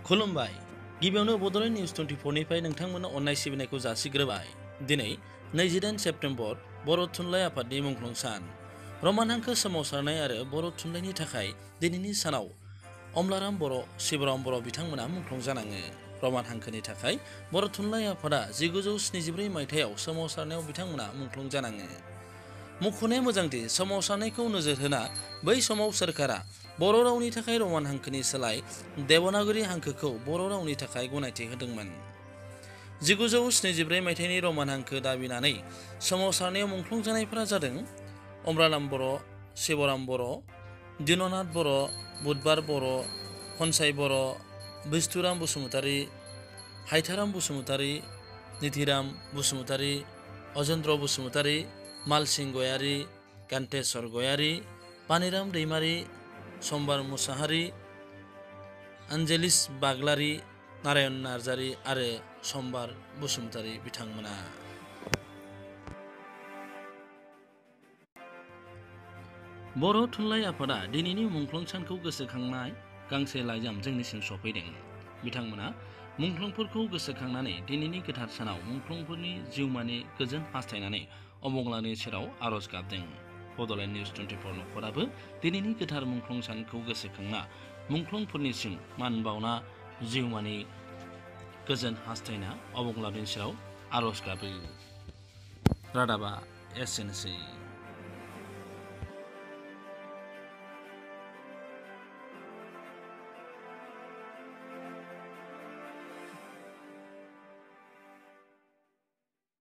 खुलुमबाय गिबियावनो बड'लेण्ड निउज 24 निफ्राय नोंथांमोननो अननाय सिबिनायखौ जासिग्रोबाय। दिनै 28 सेप्तेम्बर बर' थुनलाइ आफादनि मुंख्लं सान। रमान हांखो सोमावसारनाय आरो बर' थुनलाइनि थाखाय दिनैनि सानाव अमलाराम बर', शिबराम बर' बिथांमोना मुंख्लं जानाङो। रमान हांखोनि थाखाय बर' थुनलाइ आफादा 1974 मायथाइयाव सोमावसारनायाव बिथांमोना मुंख्लं जानाङो। मख'नाया मोजांदि सोमावसारनायखौ नोजोर होना बै समाव सोरखारा बर' रावनि थाखाय रमान हांखोनि सोलाय देवनागरी हांखोखौ बर' रावनि थाखाय गनायथि होदोंमोन। 1974 मायथाइनि रमान हांखो दाबिनानै सोमावसारनायाव मुंख्लं जानायफोरा जादों अमलाराम बर', शिबराम बर', दिननाथ बर', बुधबार बर', खनसाय बर', बिष्टुराम बसुमतारी, हायथाराम बसुमतारी, निधिराम बसुमतारी, अजेन्द्र बसुमतारी, मालसिं गयारी, गान्तेस्वर गयारी, पानिराम दैमारी, सम्बार मुसाहारि, आन्जेलिस बाग्लारी, नारायण नार्जारी आरो सम्बार बसुमतारी बिथांमोना। बर' थुनलाइ आफादा दिनैनि मुंख्लं सानखौ गोसोखांनाय गांसे लाइजाम जोंनिसिम सफैदों। बिथांमोना मुंख्लंफोरखौ गोसोखांनानै दिनैनि गोथार सानाव मुंख्लंफोरनि जिउमानि गोजोन हास्थायनानै अबंलावरिनि सेराव आरज गाबदों। बड'लेण्ड निउज 24 नखराबो दिनैनि गोथार मुंख्लं सानखौ गोसोखांना मुंख्लंफोरनिसिम मान बावना जिउमानि गोजोन हास्थायना अबंलावरिनि सेराव आरज गाबो। रादाबा एसेनोसै।